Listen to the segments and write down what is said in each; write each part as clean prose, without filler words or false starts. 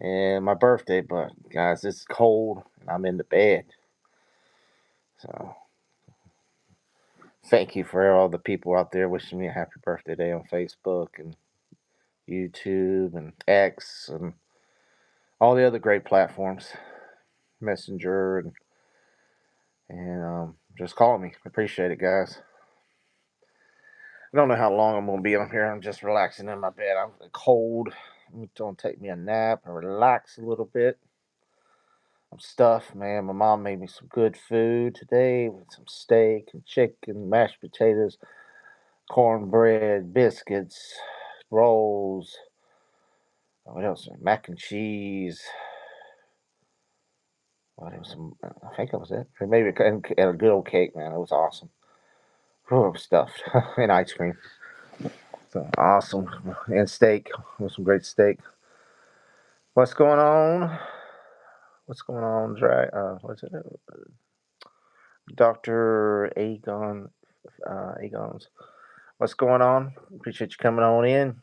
and my birthday. But guys, it's cold and I'm in the bed. So thank you for all the people out there wishing me a happy birthday day on Facebook and YouTube and X and all the other great platforms, Messenger and just call me. Appreciate it, guys. I don't know how long I'm gonna be on here. I'm just relaxing in my bed. I'm cold. I'm gonna take me a nap and relax a little bit. I'm stuffed, man. My mom made me some good food today with some steak and chicken, mashed potatoes, cornbread, biscuits, rolls. What else? Mac and cheese. What else? I think that was it. Maybe and a good old cake, man. It was awesome. Oh, stuffed and ice cream. So awesome. And steak. With some great steak. What's going on? What's going on, what's it? Dr. Agon's. What's going on? Appreciate you coming on in.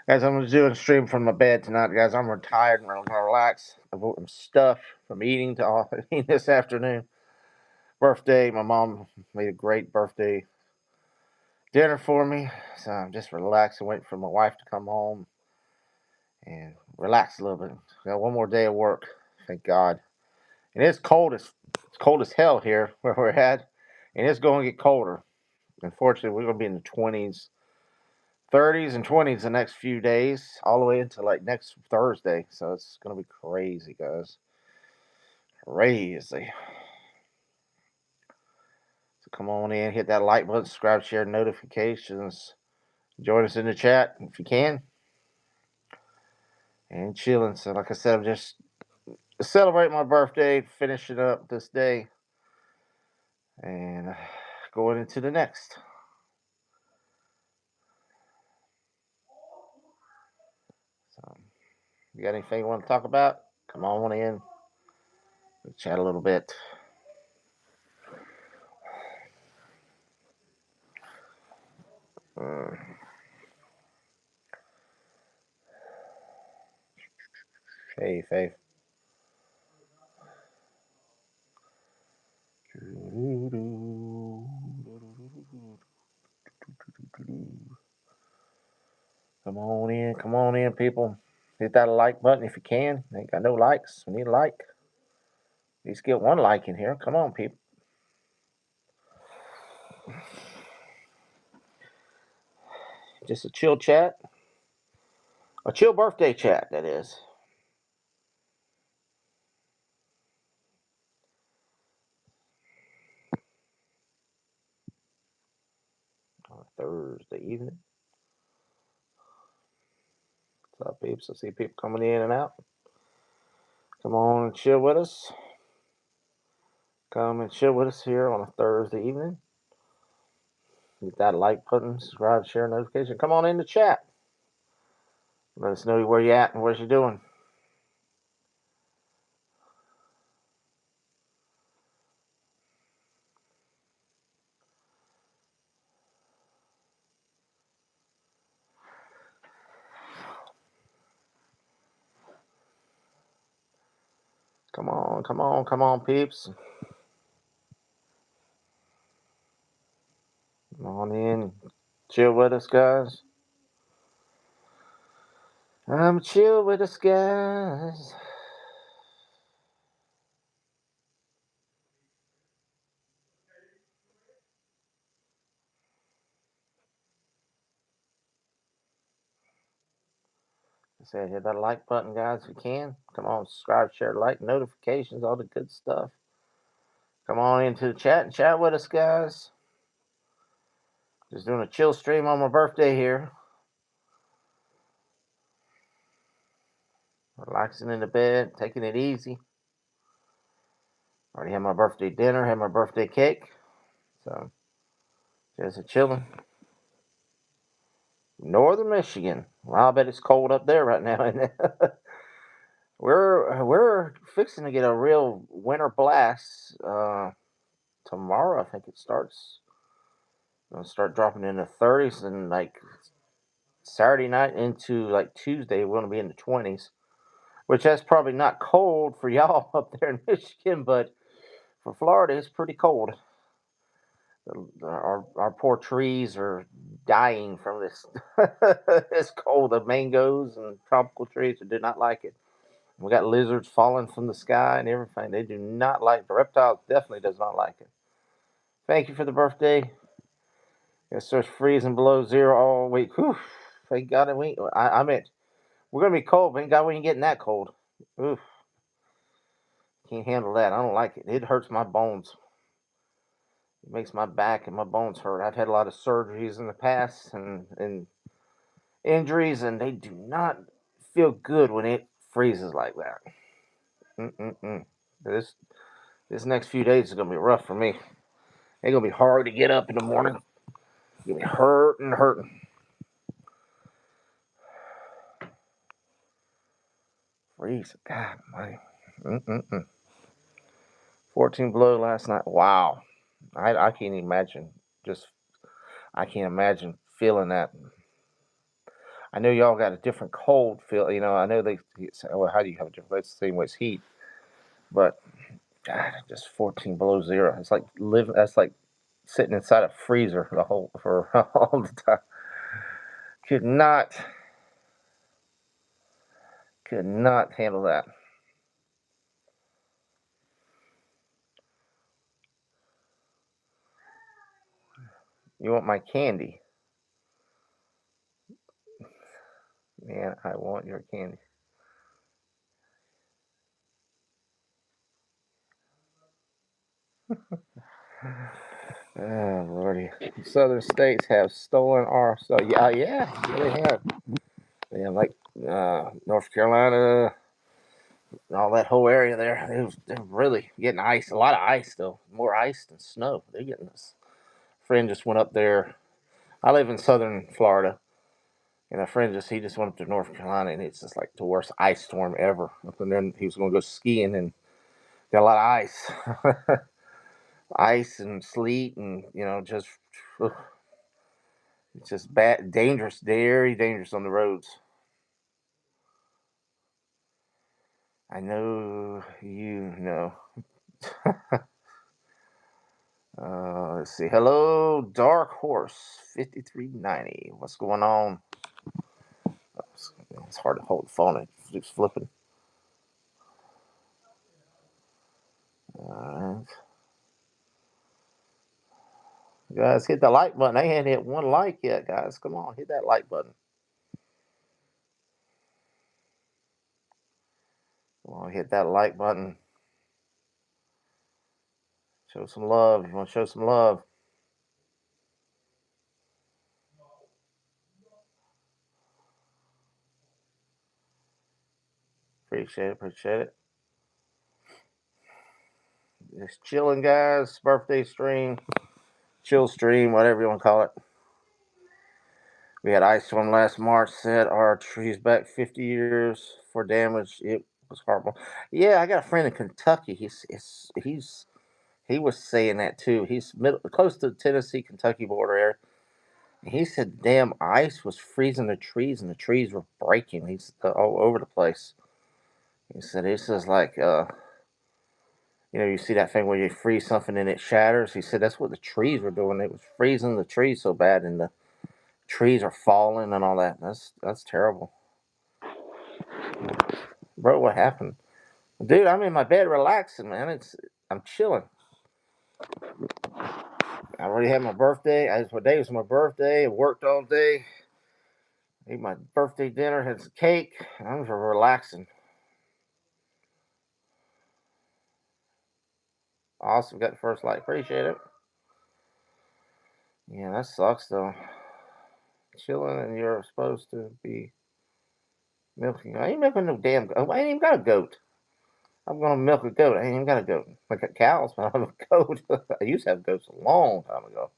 Guys, I'm going to do a stream from my bed tonight, guys. I'm retired and I'm going to relax. I'm stuffed from eating to all this afternoon. Birthday. My mom made a great birthday dinner for me. So I'm just relaxing, waiting for my wife to come home and relax a little bit. Got one more day of work. Thank God. And it's cold as hell here where we're at, and it's going to get colder. Unfortunately, we're going to be in the 20s, 30s, and 20s the next few days, all the way into like next Thursday. So it's going to be crazy, guys. Crazy. So come on in, hit that like button, subscribe, share notifications. Join us in the chat if you can. And chilling. So, like I said, I'm just celebrating my birthday, finishing up this day, and going into the next. So, you got anything you want to talk about? Come on in. We'll chat a little bit. Uh, hey, Faith. Come on in, people. Hit that like button if you can. Ain't got no likes. We need a like. At least get one like in here. Come on, people. Just a chill chat. A chill birthday chat, that is. On a Thursday evening. What's up, peeps? I see people coming in and out. Come on and chill with us. Come and chill with us here on a Thursday evening. Hit that like button, subscribe, share, notification. Come on in the chat. Let us know where you're at and what you're doing. Come on, peeps. Come on in. Chill with us, guys. I'm chill with us, guys. I said, hit that like button, guys, if you can. Come on, subscribe, share, like, notifications, all the good stuff. Come on into the chat and chat with us, guys. Just doing a chill stream on my birthday here. Relaxing in the bed, taking it easy. Already had my birthday dinner, had my birthday cake. So, just a chilling. Northern Michigan. Well, I bet it's cold up there right now. Isn't it? we're fixing to get a real winter blast tomorrow. I think it starts. Gonna start dropping in the 30s, and like Saturday night into like Tuesday, we're gonna be in the 20s. which that's probably not cold for y'all up there in Michigan, but for Florida, it's pretty cold. Our poor trees are dying from this this cold. The mangoes and tropical trees do not like it. We got lizards falling from the sky and everything. They do not like the reptiles. Definitely does not like it. Thank you for the birthday. It starts freezing below zero all week. Whew. Thank God it we. I meant we're gonna be cold. Thank God we ain't getting that cold. Oof. Can't handle that. I don't like it. It hurts my bones. It makes my back and my bones hurt. I've had a lot of surgeries in the past and injuries, and they do not feel good when it freezes like that. Mm-mm-mm. This this next few days is gonna be rough for me. It's gonna be hard to get up in the morning. It's gonna be hurting, hurting. Freeze, God, my. Mm-mm-mm. 14 below last night. Wow, I can't imagine. Just I can't imagine feeling that. I know y'all got a different cold feel. I know they say, well, how do you have a different? It's the same way as heat, but God, just 14 below zero. It's like living. That's like sitting inside a freezer the whole for all the time. Could not, could not handle that. You want my candy, man? I want your candy. Oh lordy, southern states have stolen our. So yeah, yeah, they have. Yeah, like North Carolina, all that whole area there. They're really getting ice. A lot of ice though. More ice than snow. They're getting this. Friend just went up there. I live in southern Florida, and a friend he just went up to North Carolina, and it's just like the worst ice storm ever. And then he was going to go skiing, and got a lot of ice, ice and sleet, and just ugh, it's just bad, dangerous, very dangerous on the roads. I know you know. Let's see. Hello, Dark Horse 5390. What's going on? It's hard to hold the phone. It keeps flipping. Alright. Guys, hit the like button. They hadn't hit one like yet, guys. Come on, hit that like button. Come on, hit that like button. Show some love. You want to show some love? Appreciate it. Appreciate it. Just chilling, guys. Birthday stream, chill stream, whatever you want to call it. We had ice storm last March. Set our trees back 50 years for damage. It was horrible. Yeah, I got a friend in Kentucky. He was saying that too. He's close to the Tennessee Kentucky border area. He said, "Damn, ice was freezing the trees, and the trees were breaking. He's all over the place." He said, "This is like, you see that thing where you freeze something and it shatters." He said that's what the trees were doing. It was freezing the trees so bad, and the trees are falling and all that. That's terrible, bro. What happened, dude? I'm in my bed relaxing, man. I'm chilling. I already had my birthday. Today was my birthday. I worked all day. Ate my birthday dinner. Had some cake. I'm just relaxing. Awesome. Got the first light. Appreciate it. Yeah, that sucks though. Chilling and you're supposed to be milking. I ain't milking no damn goat. I ain't even got a goat. I'm gonna milk a goat. I ain't even got a goat. I got cows, but I have a goat. I used to have goats a long time ago.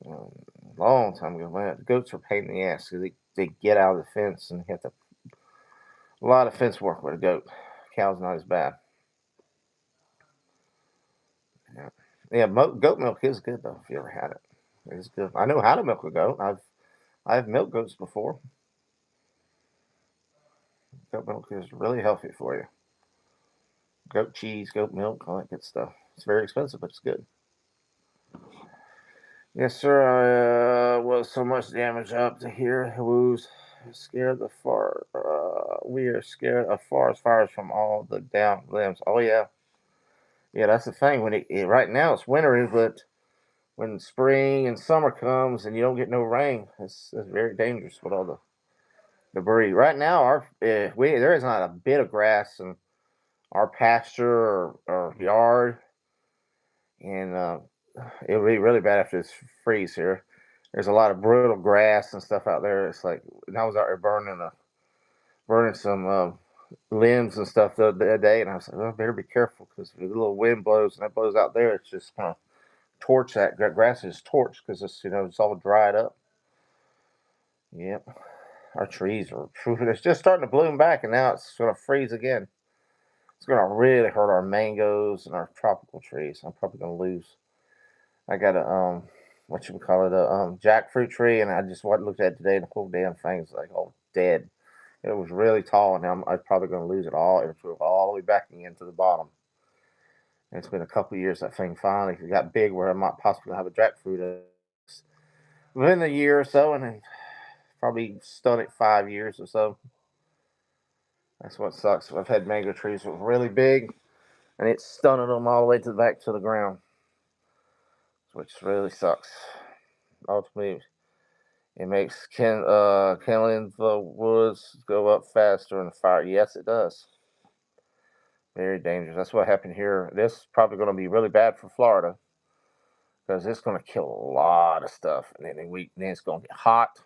Um, long time ago. Man, goats are a pain in the ass because they get out of the fence and you have to a lot of fence work with a goat. Cow's not as bad. Yeah, yeah. Goat milk is good though. If you ever had it, it's good. I know how to milk a goat. I've milked goats before. Goat milk is really healthy for you. Goat cheese, goat milk, all that good stuff. It's very expensive, but it's good. Yes, sir. Was so much damage up to here. Woos scared the far. We are scared of forest fires from all the down limbs. Oh yeah, yeah. That's the thing. When right now it's wintry, but when spring and summer comes and you don't get no rain, it's very dangerous with all the debris. Right now, we there is not a bit of grass in our pasture or yard, and it would be really bad if it's freeze here. There's a lot of brittle grass and stuff out there. It's like and I was out there burning some limbs and stuff the other day, and I was like, well, better be careful because if a little wind blows and that blows out there, it's just gonna torch that grass is torched because it's all dried up. Yep, our trees are it's just starting to bloom back, and now it's gonna freeze again. It's gonna really hurt our mangoes and our tropical trees. I'm probably gonna lose. I got a what you would call it a jackfruit tree, and I just looked at it today, and the whole damn thing's like all dead. It was really tall, and I'm probably going to lose it all. It was all the way back into the bottom. And it's been a couple of years that thing finally got big where I might possibly have a jackfruit within a year or so, and then probably stun it 5 years or so. That's what sucks. I've had mango trees that were really big, and it's stunning them all the way to the back to the ground, which really sucks. Ultimately, it makes kindling the woods go up faster in the fire. Yes, it does. Very dangerous. That's what happened here. This is probably going to be really bad for Florida because it's going to kill a lot of stuff, and then it's going to get hot,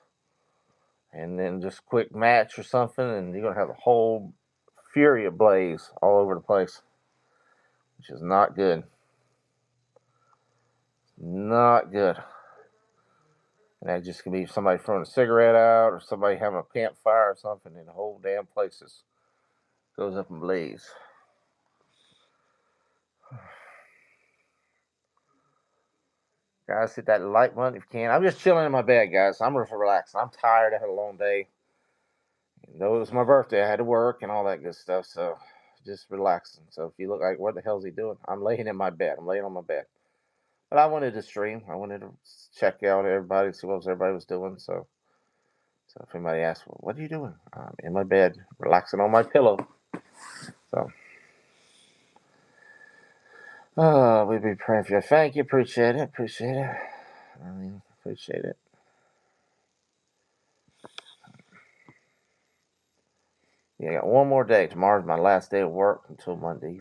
and then just quick match or something, and you're going to have a whole fury of blaze all over the place, which is not good. Not good. And that just could be somebody throwing a cigarette out or somebody having a campfire or something, and the whole damn place goes up in blaze. Guys, hit that like button if you can. I'm just chilling in my bed, guys. I'm just relaxing. I'm tired. I had a long day. You know, it was my birthday. I had to work and all that good stuff. So just relaxing. So if you look like, what the hell's he doing? I'm laying in my bed. I'm laying on my bed. But I wanted to stream. I wanted to check out everybody, see what everybody was doing. So if anybody asks, well, what are you doing? I'm in my bed, relaxing on my pillow. So, oh, we'd be praying for you. Thank you. Appreciate it. Appreciate it. Appreciate it. Yeah, I got one more day. Tomorrow's my last day of work until Monday.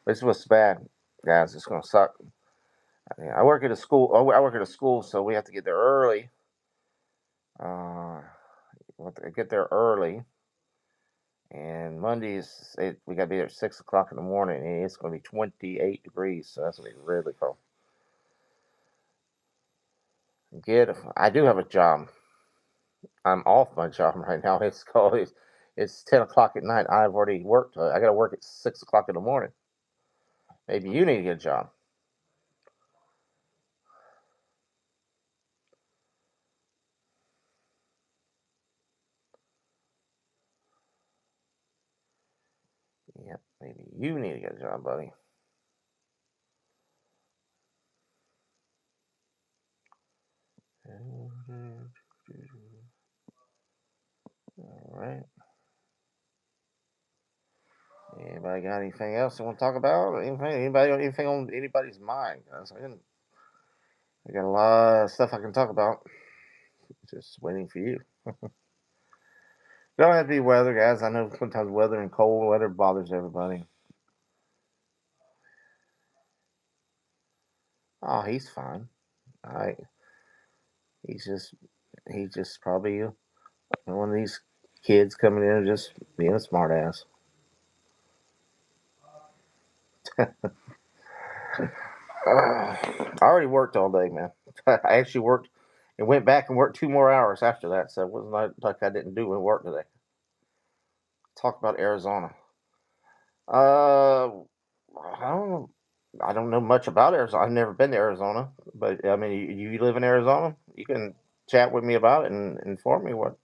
This was bad, guys. It's gonna suck. I work at a school. I work at a school, so we have to get there early. We have to get there early, and Mondays we got to be there at 6 o'clock in the morning, and it's gonna be 28 degrees. So that's gonna be really cold. I do have a job. I'm off my job right now. It's 10 o'clock at night. I've already worked. I got to work at 6 o'clock in the morning. Maybe you need to get a job. Yeah, maybe you need to get a job, buddy. All right. Anybody got anything else they want to talk about? Anything on anybody's mind? I got a lot of stuff I can talk about. Just waiting for you. Don't have to be weather, guys. I know sometimes weather and cold weather bothers everybody. Oh, he's fine. I he's just he's just probably one of these kids coming in and just being a smartass. I already worked all day, man. I actually worked and went back and worked 2 more hours after that. So it wasn't like I didn't do any work today. Talk about Arizona. Uh, I don't know. I don't know much about Arizona. I've never been to Arizona, but I mean, you live in Arizona. You can chat with me about it and inform me what.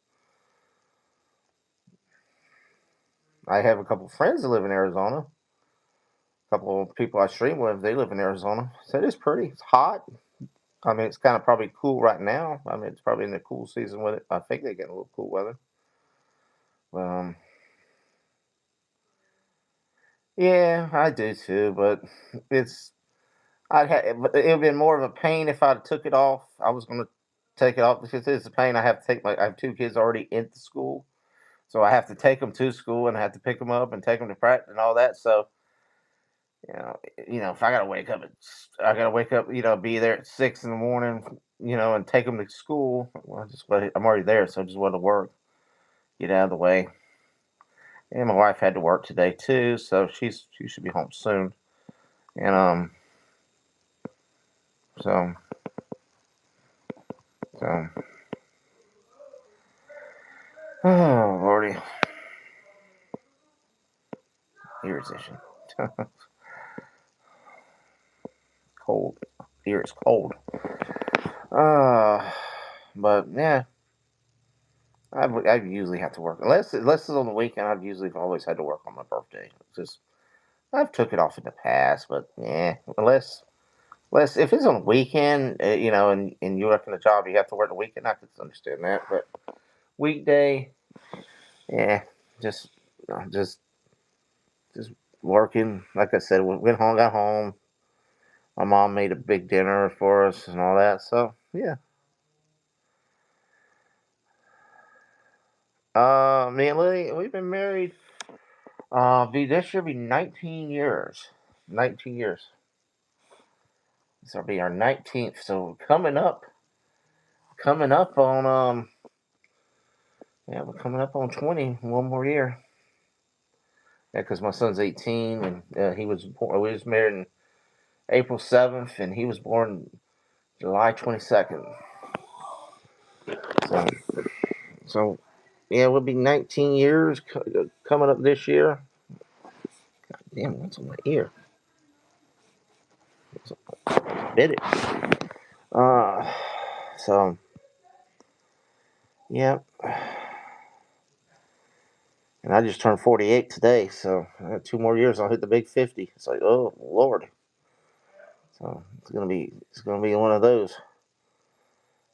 I have a couple friends that live in Arizona. A couple of people I stream with, they live in Arizona. So it is pretty. It's hot. I mean, it's kind of probably cool right now. I mean, it's probably in the cool season with it. I think they get a little cool weather. Um, yeah, I do too. But it's I'd have, but it would been more of a pain if I'd took it off. I was gonna take it off because it's a pain. I have to take I have two kids already into school, so I have to take them to school and I have to pick them up and take them to practice and all that. So if I gotta wake up, I gotta wake up, be there at 6 in the morning, and take them to school. Well, I'm already there, so I just want to work, get out of the way. And my wife had to work today too, so she should be home soon. And so so oh lordy, irritation, cold. Here it's cold. Uh, but yeah, I usually have to work unless it's on the weekend. I've usually always had to work on my birthday. It's just I've took it off in the past, but yeah, unless if it's on the weekend, and you're working a job, you have to work the weekend. I can understand that, but weekday, yeah, just just just working. Like I said, we went home, got home. My mom made a big dinner for us and all that. So yeah, me and Lily, we've been married. This year be 19 years. 19 years. This will be our 19th. So coming up on yeah, we're coming up on 20. One more year. Yeah, because my son's 18 and we was married in April 7th, and he was born July 22nd. So so yeah, we'll be 19 years coming up this year. Damn, what's on my ear? Bit it. Uh, so yeah, and I just turned 48 today, so I got 2 more years. I'll hit the big 50. It's like, oh Lord. So it's gonna be one of those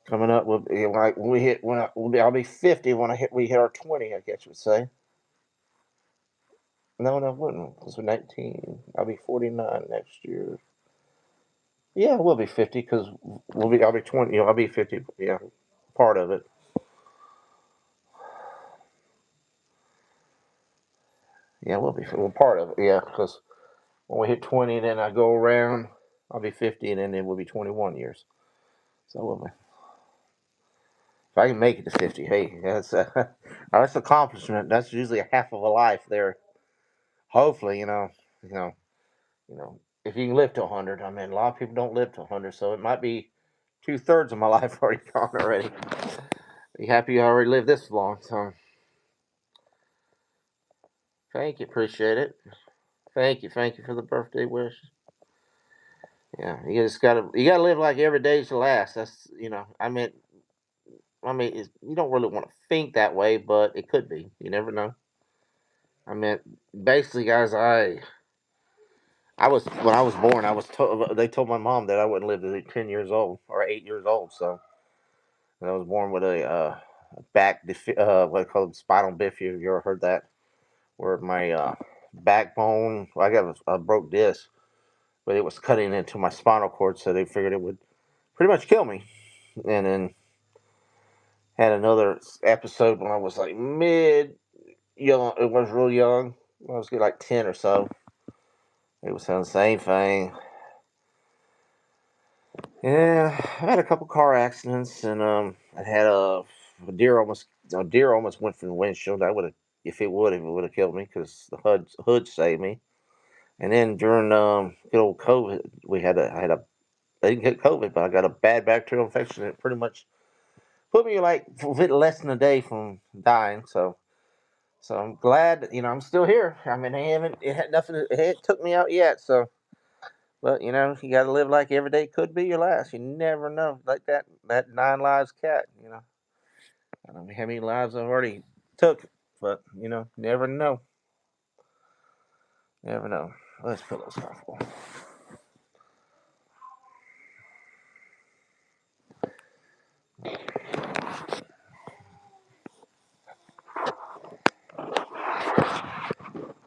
coming up. Like when we hit I'll be 50 when we hit our 20. I guess you'd say. No, I wouldn't. Because we're 19. I'll be 49 next year. Yeah, we'll be 50 because I'll be 20. I'll be 50. Yeah, part of it. Yeah, we'll part of it. Yeah, because when we hit 20, then I go around. I'll be 50, and then it will be 21 years. So if I can make it to 50, hey, that's an accomplishment. That's usually a half of a life there. Hopefully, you know, if you can live to 100. I mean, a lot of people don't live to 100, so it might be 2/3 of my life already gone already. Be happy I already lived this long. So thank you, appreciate it. Thank you for the birthday wish. Yeah, you gotta live like every day's your last. That's you don't really want to think that way, but it could be. You never know. I mean, basically, guys, I was when I was born, they told my mom that I wouldn't live to 10 years old or 8 years old. So and I was born with a what they call it, spinal bifida. You ever heard that? Where my backbone, well, I got a broke disc, but it was cutting into my spinal cord, so they figured it would pretty much kill me. And then had another episode when I was like mid young. It was real young. I was like 10 or so. It was saying the same thing. Yeah, I had a couple car accidents, and I had a deer almost went from the windshield. I would have, if it would have killed me because the hood saved me. And then during good old COVID, I had a I didn't get COVID, but I got a bad bacterial infection. It pretty much put me like a bit less than a day from dying. So I'm glad that, I'm still here. I mean, it had nothing. It took me out yet. So, but you got to live like every day could be your last. You never know. Like that nine lives cat. I don't know how many lives I've already took, but never know. You never know. Let's put those comfortable.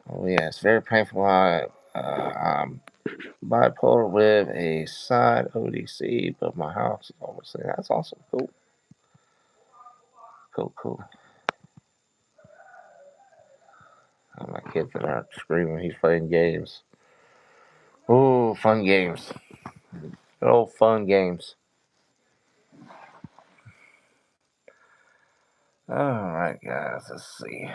Oh yeah, it's very painful. I'm bipolar with a side ODC, but my house is almost there. That's awesome. Cool. Cool. Oh, my kid's in there screaming. He's playing games. Oh, fun games. Good old fun games. All right, guys. Let's see.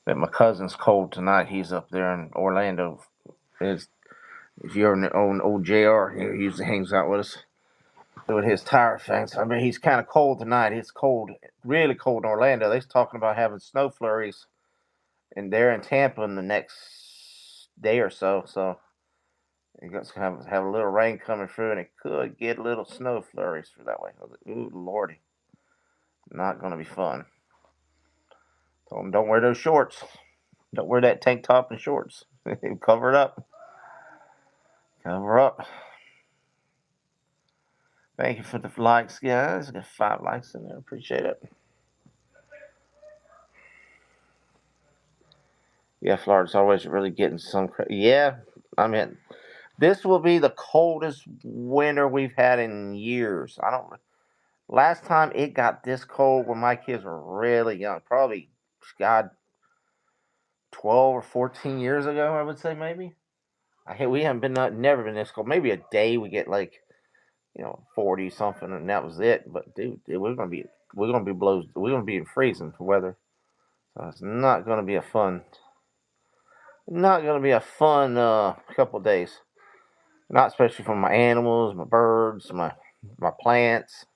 Bet my cousin's cold tonight. He's up there in Orlando. If you're on old JR, he usually hangs out with us doing his tire things. I mean, he's kind of cold tonight. It's cold, really cold in Orlando. They're talking about having snow flurries, and they're in Tampa in the next day or so. So you're going to have a little rain coming through, and it could get little snow flurries for that way. I was like, ooh, lordy, not going to be fun. Told him, don't wear those shorts. Don't wear that tank top and shorts. Cover it up. Cover up. Thank you for the likes, guys. I got 5 likes in there. Appreciate it. Yeah, Florida's always really getting some. Yeah, I mean, this will be the coldest winter we've had in years. I don't. Last time it got this cold when my kids were really young, probably, God, 12 or 14 years ago, I would say maybe. We haven't been never been this cold. Maybe a day we get like 40 something, and that was it. But dude, we're gonna be in freezing weather. So it's not gonna be a fun couple of days. Not especially for my animals, my birds, my plants.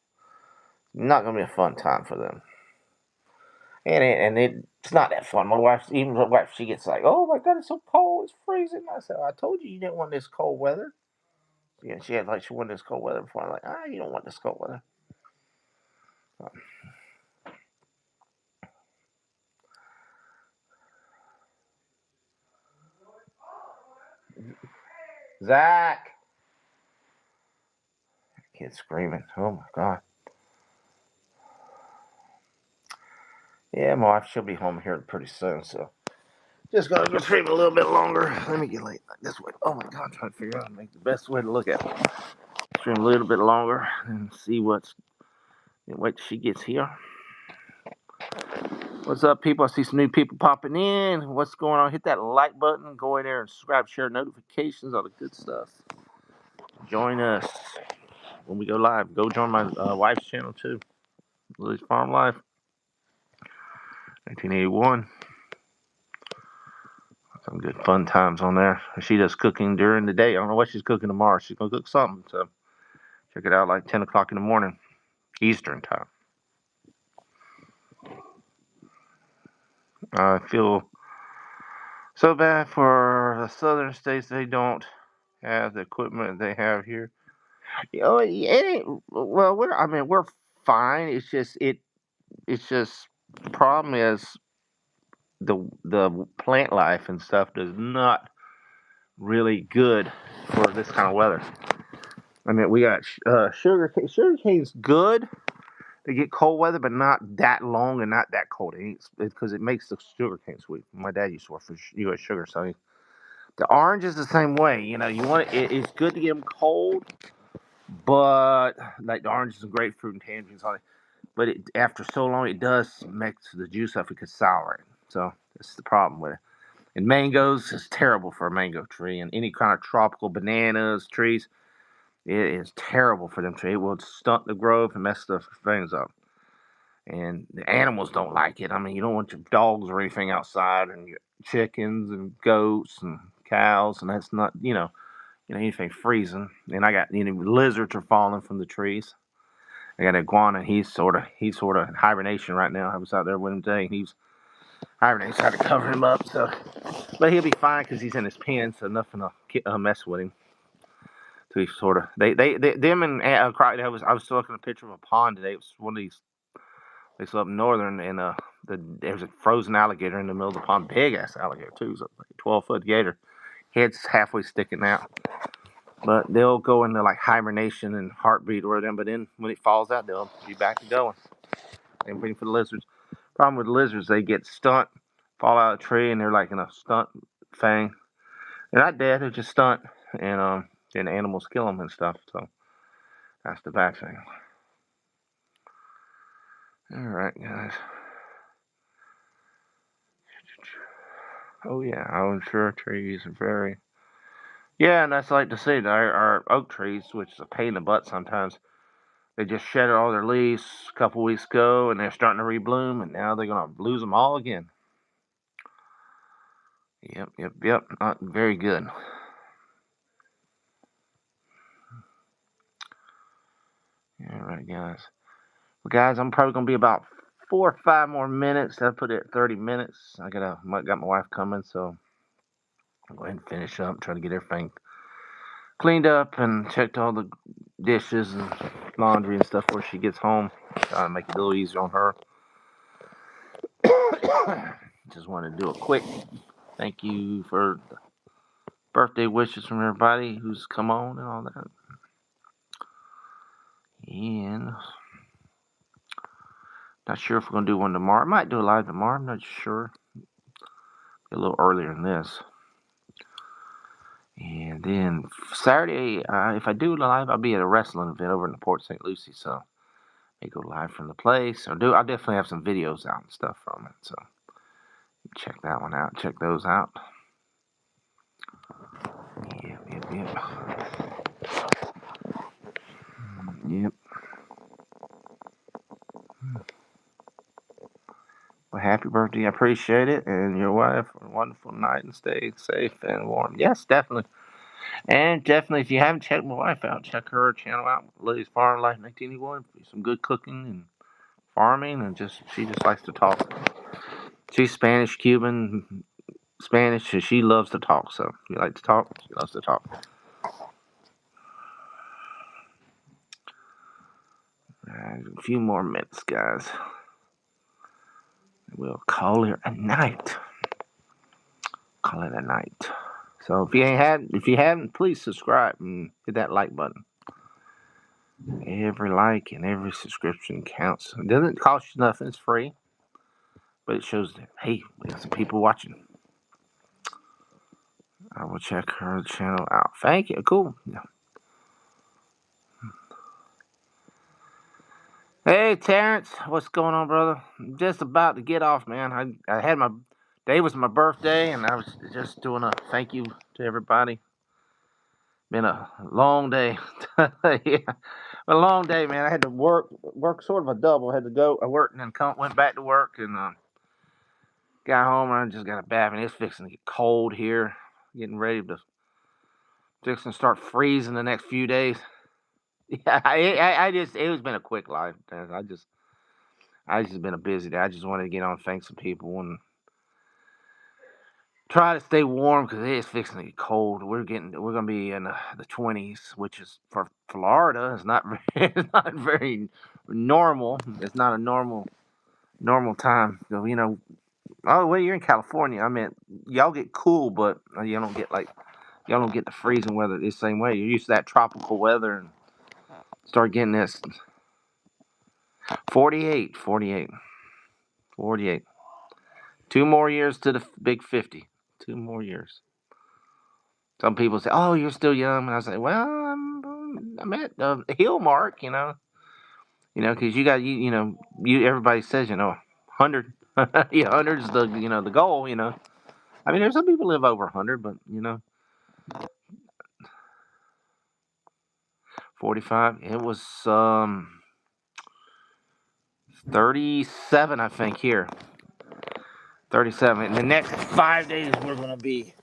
Not gonna be a fun time for them. It's not that fun. Even my wife, she gets like, "Oh my God, it's so cold, it's freezing." I said, "I told you didn't want this cold weather." Yeah, she had like she wanted this cold weather before. I'm like, you don't want this cold weather. Zach, kid screaming. Oh my God. Yeah, my wife, she'll be home here pretty soon, so just gonna go stream a little bit longer. Let me get late this way. Oh my God, I'm trying to figure out how to make the best way to look at it. Stream a little bit longer and see wait till she gets here. What's up, people? I see some new people popping in. What's going on? Hit that like button. Go in there and subscribe, share notifications, all the good stuff. Join us when we go live. Go join my wife's channel too. Lily's Farm Life, 1981. Some good fun times on there. She does cooking during the day. I don't know what she's cooking tomorrow. She's gonna cook something. So check it out like 10 o'clock in the morning, Eastern time. I feel so bad for the southern states. They don't have the equipment they have here. It ain't, well, we're fine. It's just the problem is the plant life and stuff is not really good for this kind of weather. I mean, we got sugar cane. Sugar cane's good to get cold weather, but not that long and not that cold. It's because it makes the sugar cane sweet. My dad used to work for U.S. Sugar, so the orange is the same way. You want it's good to get them cold, but like the oranges and grapefruit and tangerines, all that. But after so long, it does make the juice of it get sour. So that's the problem with it. And mangoes is terrible for a mango tree, and any kind of tropical bananas trees. It is terrible for them trees. It will stunt the growth and mess the things up. And the animals don't like it. I mean, you don't want your dogs or anything outside, and your chickens and goats and cows, and that's not anything freezing. And I got lizards are falling from the trees. I got an iguana. He's sort of in hibernation right now. I was out there with him today, and he's hibernating. So I had to cover him up. So, but he'll be fine because he's in his pen, so nothing will mess with him. So he's sort of they them and I was still looking at a picture of a pond today. It was one of these. They live up northern, and there's a frozen alligator in the middle of the pond, big ass alligator too, so like a 12-foot gator, head's halfway sticking out. But they'll go into like hibernation and heartbeat or whatever. But then when it falls out, they'll be back to going. Same thing for the lizards. Problem with lizards, they get stunt, fall out of a tree, and they're like in a stunt thing. They're not dead; they're just stunt, and then animals kill them and stuff. So that's the bad thing. All right, guys. Oh yeah, I'm sure trees are very. Yeah, and that's like to see our oak trees, which is a pain in the butt sometimes. They just shedded all their leaves a couple weeks ago, and they're starting to rebloom, and now they're gonna lose them all again. Yep. Not very good. All right, guys. Well, guys, I'm probably gonna be about 4 or 5 more minutes. I put it at 30 minutes. Got my wife coming, so I'll go ahead and finish up. Try to get everything cleaned up and checked all the dishes and laundry and stuff before she gets home. Make it a little easier on her. Just wanted to do a quick thank you for the birthday wishes from everybody who's come on and all that. And not sure if we're gonna do one tomorrow. I might do a live tomorrow. I'm not sure. A little earlier than this. And then Saturday, if I do live, I'll be at a wrestling event over in the Port St. Lucie. So may go live from the place. I'll definitely have some videos out and stuff from it. So check that one out. Check those out. Yep. Yep. Well, happy birthday. I appreciate it. And your wife, a wonderful night and stay safe and warm. Yes, definitely. And definitely, if you haven't checked my wife out, check her channel out, Lily's Farm Life 1981. Some good cooking and farming, and she just likes to talk. She's Spanish, Cuban, Spanish, and she loves to talk. So if you like to talk, she loves to talk. A few more minutes, guys. We'll call it a night. Call it a night. So if you haven't, please subscribe and hit that like button. Every like and every subscription counts. It doesn't cost you nothing. It's free, but it shows that hey, we got some people watching. I will check her channel out. Thank you. Cool. Hey Terrence, what's going on, brother? I'm just about to get off, man. I had my day was my birthday, and I was just doing a thank you to everybody. Been a long day. Yeah, a long day, man. I had to work sort of a double. I had to go. I worked and then went back to work and got home and I just got a bath. And it's fixing to get cold here. Getting ready to fixing to start freezing the next few days. Yeah, I just it was been a quick life. I just been a busy day. I just wanted to get on, thank some people, and try to stay warm because it is fixing to get cold. We're gonna be in the 20s, which is for Florida. It's not it's not very normal. It's not a normal time. So, oh well, you're in California. I mean, y'all get cool, but y'all don't get the freezing weather the same way. You're used to that tropical weather and start getting this 48, 48, 48. 2 more years to the big 50. 2 more years. Some people say, "Oh, you're still young," and I say, "Well, I'm at the hill mark, because you everybody says, 100, yeah, 100 is the goal, I mean, there's some people live over 100, but 45. It was 37, I think here. 37. In the next 5 days, we're gonna be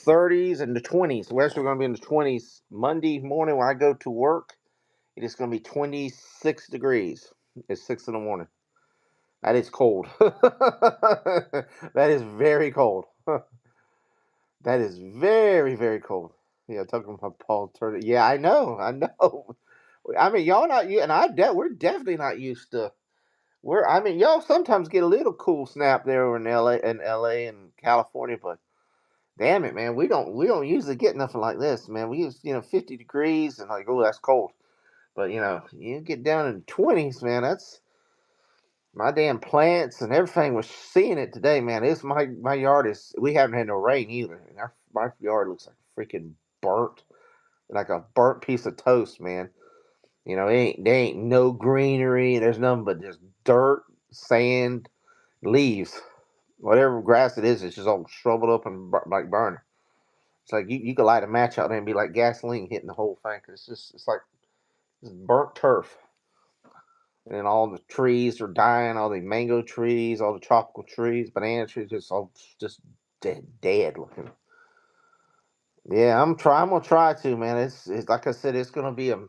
30s and the 20s. We're going to be in the 20s Monday morning when I go to work. It is going to be 26 degrees. It's 6 in the morning. That is cold. That is very cold. That is very, very cold. Yeah, talking about Paul Turner. Yeah, I know. I mean, y'all not you and we're definitely not used to I mean, y'all sometimes get a little cool snap there over in LA and California, but damn it, man, we don't usually get nothing like this, man. We use 50 degrees and like, oh, that's cold. But you get down in the 20s, man. That's my damn plants and everything was seeing it today, man. It's my yard is we haven't had no rain either, and my yard looks like freaking burnt, like a burnt piece of toast, man. There ain't no greenery. There's nothing but just dirt, sand, leaves, whatever grass it is. It's just all shriveled up and like burning. It's like you could light a match out there and be like gasoline hitting the whole thing. 'Cause it's like it's burnt turf, and all the trees are dying. All the mango trees, all the tropical trees, banana trees, just dead looking. Yeah, I'm gonna try to, man. It's like I said, it's gonna be a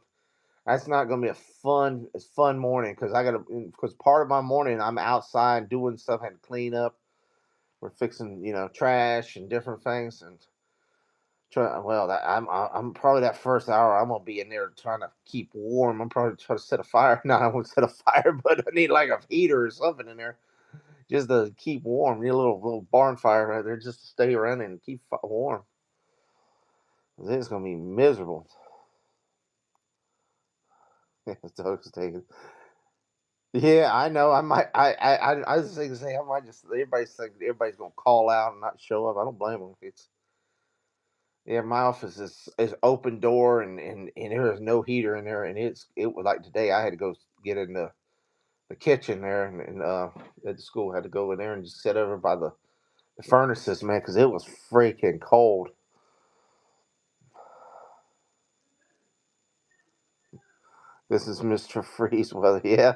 that's not gonna be a fun morning because because part of my morning I'm outside doing stuff, had to clean up. We're fixing trash and different things, and I'm probably that first hour I'm gonna be in there trying to keep warm. I'm probably trying to set a fire. No, I won't set a fire, but I need like a heater or something in there just to keep warm. Need a little barn fire right there just to stay around and keep warm. It's gonna be miserable. It's devastating. Yeah, I know. I might. I was just gonna say I might just. Everybody's gonna call out and not show up. I don't blame them. It's Yeah. My office is open door and there is no heater in there, and it was like today. I had to go get in the kitchen there and at the school. Had to go in there and just sit over by the furnaces, man, because it was freaking cold. This is Mister Freeze weather. Yeah,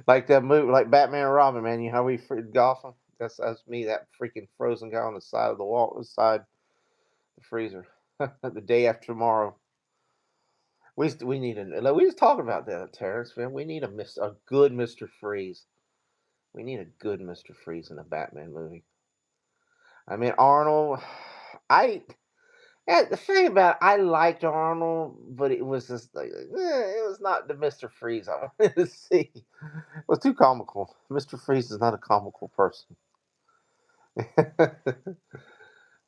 like that movie, like Batman and Robin, man. You know how we Gotham? That's me. That freaking frozen guy on the side of the wall, the side the freezer. The day after tomorrow. We need like, we was talking about that, Terrence, man. We need a good Mister Freeze. We need a good Mister Freeze in a Batman movie. I mean Arnold. I The thing about I liked Arnold, but it was just like it was not the Mister Freeze I wanted to see. It was too comical. Mister Freeze is not a comical person.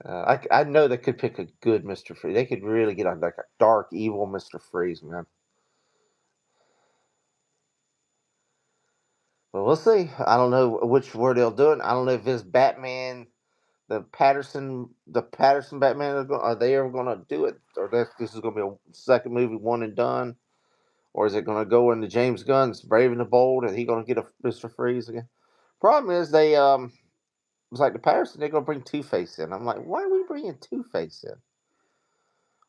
I know they could pick a good Mister Freeze. They could really get on like a dark, evil Mister Freeze, man. But we'll see. I don't know which where they'll do it. I don't know if it's Batman, the Patterson Batman are they ever going to do it, or this is going to be a second movie, one and done, or is it going to go into James Gunn's Brave and the Bold, and he going to get a Mister Freeze again? Problem is it's like the Patterson they're going to bring Two Face in. I'm like, why are we bringing Two Face in?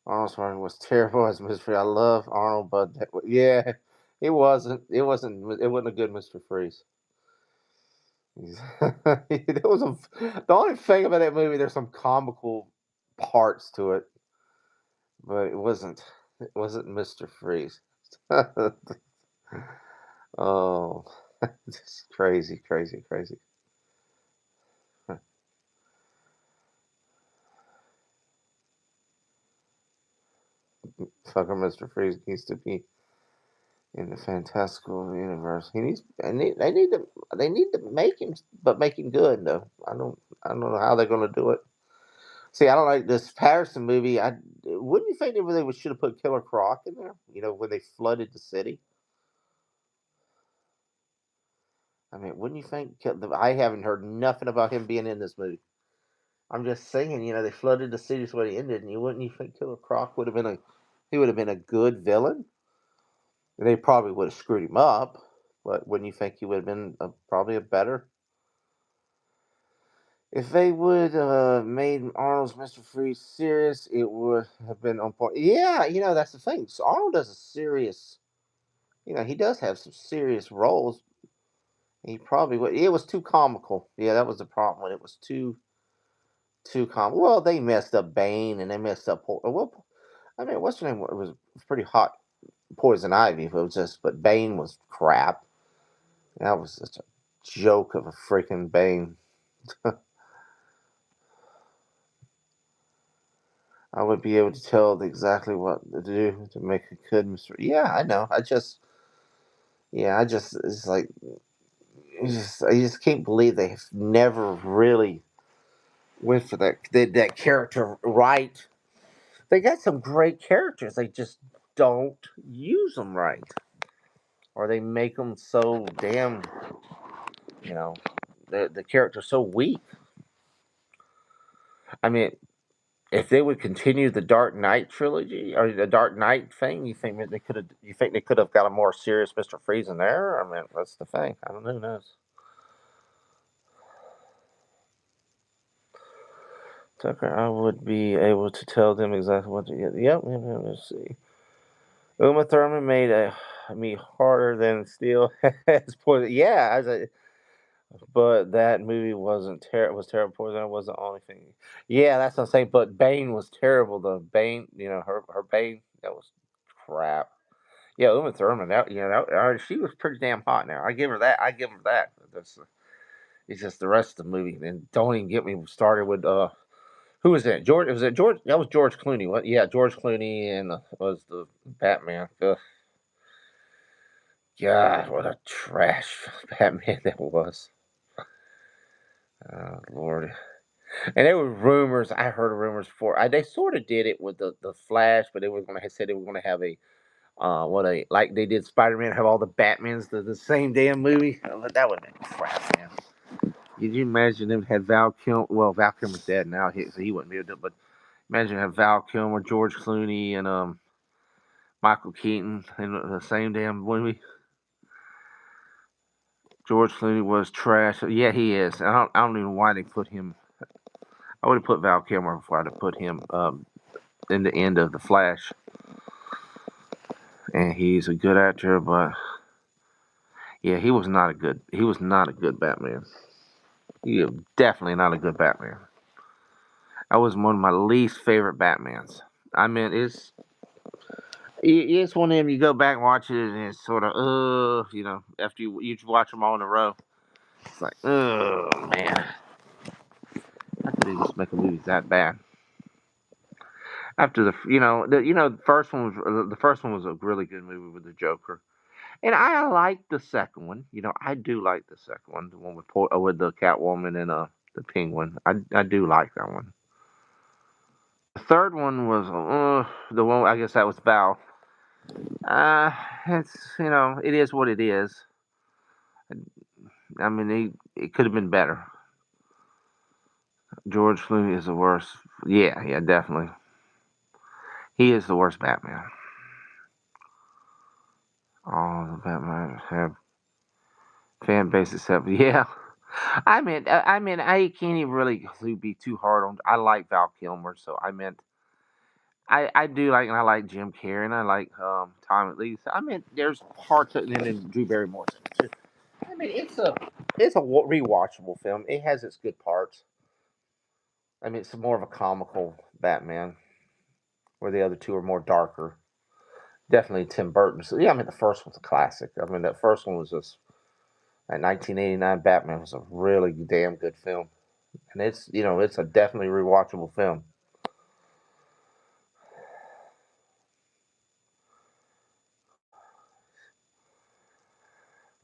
Arnold Schwarzenegger was terrible as Mister Freeze. I love Arnold, but yeah, it wasn't. It wasn't. It wasn't a good Mister Freeze. There was the only thing about that movie. There's some comical parts to it, but it wasn't. It wasn't Mister Freeze. Oh, just crazy, crazy, crazy. Fucking Mister Freeze needs to be in the fantastical universe. They need to make him, but make him good though. I don't know how they're gonna do it. See, I don't like this Patterson movie. I wouldn't you think they should have put Killer Croc in there? When they flooded the city. I mean, wouldn't you think? I haven't heard nothing about him being in this movie. I'm just saying, they flooded the city so it ended, and wouldn't you think Killer Croc would have been a good villain? They probably would have screwed him up, but wouldn't you think he would have been probably a better? If they would made Arnold's Mister Freeze serious, it would have been on point. Yeah, that's the thing. So Arnold does a serious. He does have some serious roles. He probably would. It was too comical. Yeah, that was the problem. When it was too comical. Well, they messed up Bane and they messed up. Well, I mean, what's her name? It was pretty hot. Poison Ivy. But Bane was crap. That was such a joke of a freaking Bane. I would be able to tell exactly what to do to make a good Mister. Yeah, I know. Yeah, it's like I just can't believe they have never really went for that character right. They got some great characters. They just don't use them right, or they make them so damn. You know, the character's so weak. I mean, if they would continue the Dark Knight trilogy or the Dark Knight thing, you think that they could have? You think they could have got a more serious Mister Freeze in there? I mean, that's the thing. I don't know. Who knows? Tucker, I would be able to tell them exactly what to get. Yep. Let's see. Uma Thurman made me harder than steel has poison. Yeah, but that movie wasn't terrible. Was terrible. Poison was the only thing. Yeah, that's what I'm saying. But Bane was terrible. The Bane, her Bane, that was crap. Yeah, Uma Thurman. She was pretty damn hot. Now I give her that. I give her that. It's just the rest of the movie. And don't even get me started with who was that? George? Was it George? That was George Clooney. What? Yeah, George Clooney and was the Batman. Ugh. God, what a trash Batman that was. Oh, Lord. And there were rumors. I heard rumors before. They sort of did it with the Flash, but they were going to said they were going to have a what a like they did Spider Man have all the Batmans the same damn movie. That would have been crap, man. Could you imagine them had Val Kilmer? Well, Val Kilmer's dead now, so he wouldn't be able to. But imagine have Val Kilmer, George Clooney, and Michael Keaton in the same damn movie. George Clooney was trash. Yeah, he is. I don't even know why they put him. I would have put Val Kilmer before I'd have put him in the end of the Flash. And he's a good actor, but yeah, he was not a good. He was not a good Batman. He was definitely not a good Batman. That was one of my least favorite Batmans. I mean, it's one of them you go back and watch it, and it's sort of after you watch them all in a row, it's like man, how could they just make a movie that bad? After the first one was a really good movie with the Joker. And I like the second one. I do like the second one, the one with the Catwoman and the Penguin. I do like that one. The third one was the one. I guess that was Val. Uh, it's it is what it is. I mean, it could have been better. George Clooney is the worst. Yeah, yeah, definitely. He is the worst Batman. All the Batman have fan base except yeah. I can't even really be too hard on. I like Val Kilmer, so I do like, and I like Jim Carrey, and I like Tom at least. There's parts of it, and then Drew Barrymore. Too. It's a rewatchable film. It has its good parts. It's more of a comical Batman, where the other two are more darker. Definitely Tim Burton. So yeah, the first one's a classic. That first one was just that 1989 Batman was a really damn good film, and it's a definitely rewatchable film.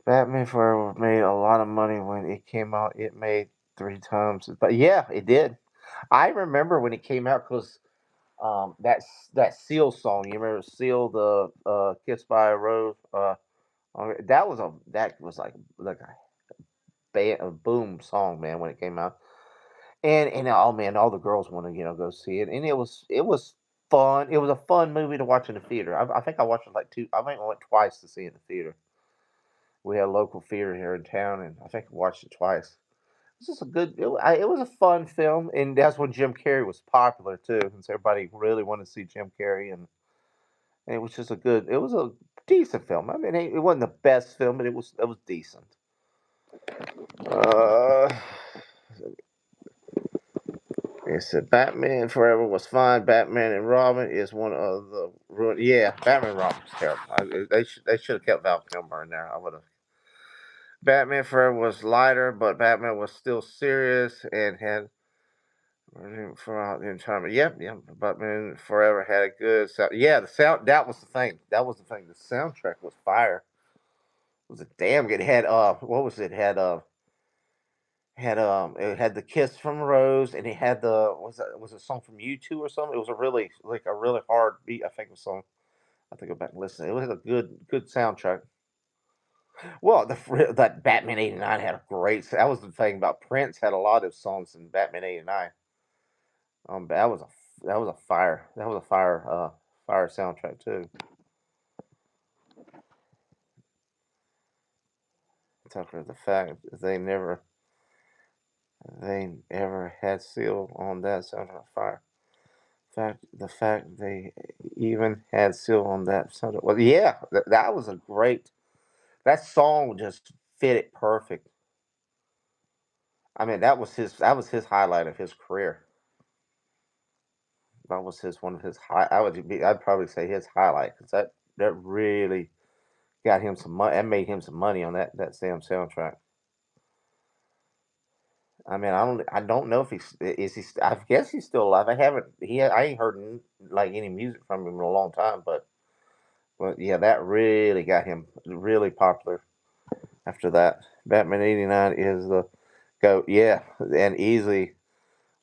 Batman Forever made a lot of money when it came out. It made three times, but yeah, it did. I remember when it came out because that Seal song. You remember Seal, the "Kiss by a Rose"? That was like a boom song, man, when it came out. And oh man, all the girls want to go see it, and it was fun. It was a fun movie to watch in the theater. I think I watched it like two. I think I went twice to see it in the theater. We had a local theater here in town, and I think I watched it twice. It's just a good. It was a fun film, and that's when Jim Carrey was popular too, since everybody really wanted to see Jim Carrey, and it was just a good. It was a decent film. It wasn't the best film, but it was decent. Uh, it said Batman Forever was fine. Batman and Robin is one of the ruin. Yeah, Batman and Robin was terrible. They should have kept Val Kilmer in there. I would have. Batman Forever was lighter, but Batman was still serious and had throughout the entire. Yep, yep. Batman Forever had a good sound. Yeah, the sound. That was the thing. That was the thing. The soundtrack was fire. was it damn good. It had what was it? It had the Kiss from Rose, and it had the was it a song from U2 or something? It was a really like a really hard beat. I think it was song. I have to go back and listen. It was a good soundtrack. Well, that Batman '89 had a great. That was the thing about Prince had a lot of songs in Batman '89. That was a fire soundtrack too. Tucker, the fact that they never had Seal on that soundtrack fire. The fact they even had Seal on that soundtrack. Well, yeah, that was a great. That song just fit it perfect. I mean, that was his highlight of his career. That was his one of his high. I'd probably say his highlight because that really got him some money. That made him some money on that Sam soundtrack. I mean, I don't know if I guess he's still alive. I ain't heard like any music from him in a long time, but yeah, that really got him really popular after that. Batman '89 is the go, yeah, and easily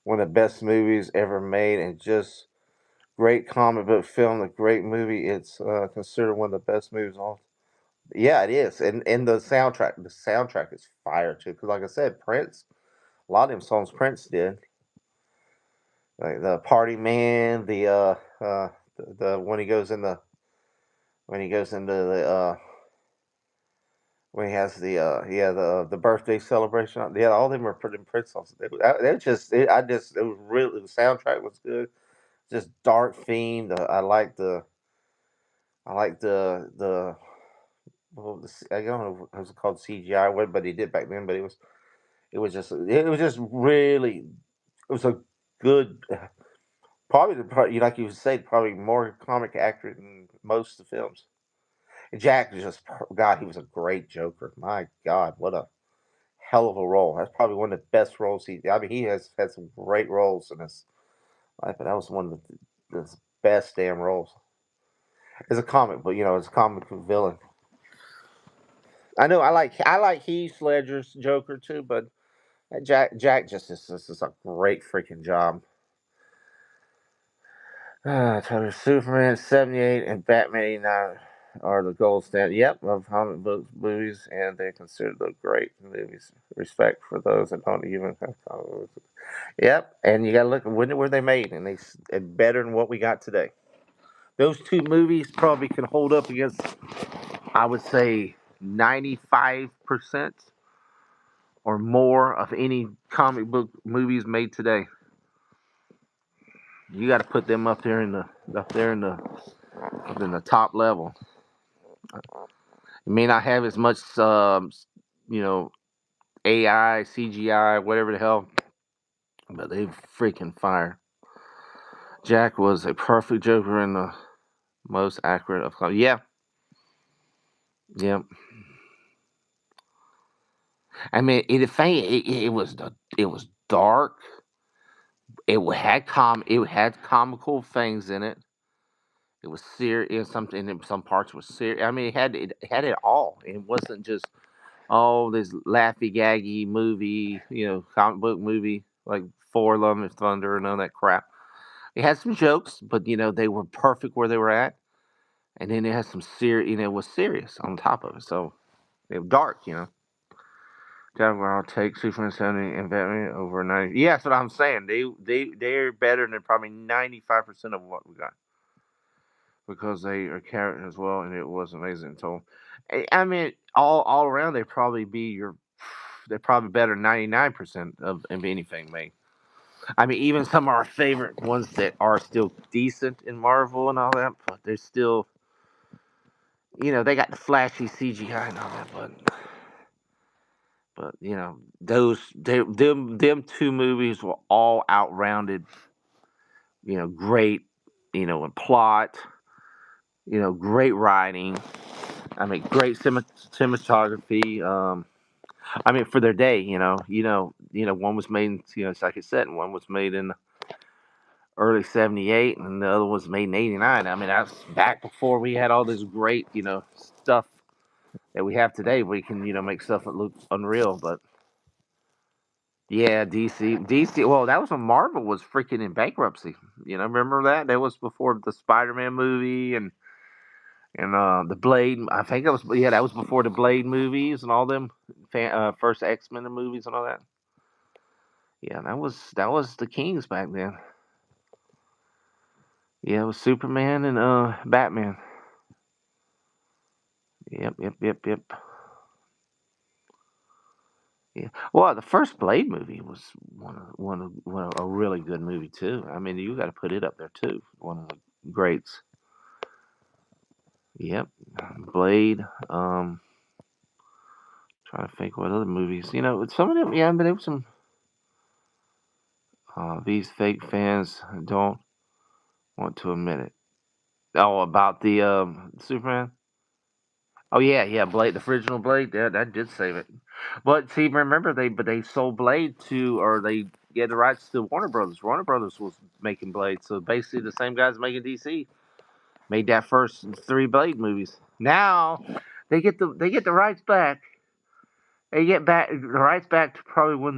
one of the best movies ever made, and just great comic book film, a great movie. It's considered one of the best movies on. Yeah, it is, and the soundtrack is fire too. Because like I said, Prince, a lot of them songs Prince did, like the Party Man, the when he goes into the when he has the birthday celebration. Yeah, all of them were pretty Prince songs. It was really the soundtrack was good. Just dark themed. I like the well, I don't know if it was called CGI, but he did back then. But it was just really it was a good like you say, probably more comic accurate than most of the films. And Jack is just God, he was a great Joker. My God, what a hell of a role. That's probably one of the best roles he. I mean, he has had some great roles in his life, but that was one of the best damn roles as a comic. But as a comic book villain, I like Heath Ledger's Joker too, but Jack just is a great freaking job. Tell Superman 78 and Batman 89 are the gold standard. Yep, of comic book movies, and they're considered the great movies. Respect for those that don't even have comic books. Yep, and you got to look at when were they made, and better than what we got today. Those two movies probably can hold up against, I would say, 95% or more of any comic book movies made today. You got to put them up there in the top level. It may not have as much, you know, AI, CGI, whatever the hell, but they freaking fire. Jack was a perfect Joker and the most accurate of. Yeah, yeah. I mean, it was dark. It had comical things in it. It was serious. Something in some parts was serious. I mean, it had it all. It wasn't just this laughy gaggy movie, comic book movie like Thor: Love and Thunder and all that crap. It had some jokes, but they were perfect where they were at, and then it had some serious. It was serious on top of it, so it was dark. Jaguar, I'll take Superman 70 and Batman over 90. Yeah, that's what I'm saying. They're better than probably 95% of what we got because they are characters as well, and it was amazing. So, I mean, all around they're probably better than 99% of anything made. I mean, even some of our favorite ones that are still decent in Marvel and all that, but they're still, they got the flashy CGI and all that, but them two movies were all outrounded, great, in plot, great writing. I mean, great cinematography. I mean, for their day, one was made in, like I said, and one was made in early '78, and the other was made in '89. I mean, that's back before we had all this great, stuff. that we have today. We can make stuff that look unreal, but yeah, DC. Well, that was when Marvel was freaking in bankruptcy. Remember that? That was before the Spider-Man movie and the Blade. I think that was that was before the Blade movies and all them first X-Men movies and all that. Yeah, that was the Kings back then. Yeah, it was Superman and Batman. Yep. Yeah. Well, the first Blade movie was a really good movie too. I mean, you got to put it up there too. One of the greats. Yep, Blade. Trying to think what other movies. Some of them. Yeah, but there was some. These fake fans don't want to admit it. Oh, about the Superman. Oh yeah, Blade, the original Blade. Yeah, that did save it. But see, remember they sold Blade to, or they get the rights to Warner Brothers. Warner Brothers was making Blade, so basically the same guys making DC made that first three Blade movies. Now they get the rights back. They get back the rights back to probably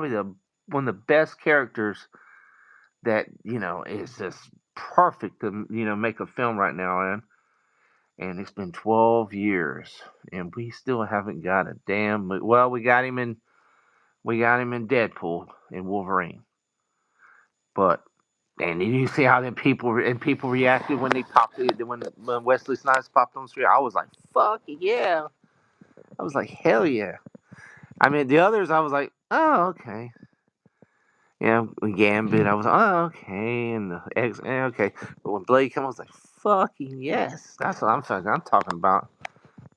the one of the best characters that is just perfect to make a film right now, and it's been 12 years, and we still haven't got a damn. Well, we got him in Deadpool and Wolverine, but and then you see how then people reacted when they popped it when Wesley Snipes popped on the screen. I was like, fuck yeah! I was like, hell yeah! I mean, the others, I was like, oh okay. Yeah, Gambit, I was like, oh okay, and the X, okay. But when Blade came, I was like, fucking yes! That's what I'm talking about.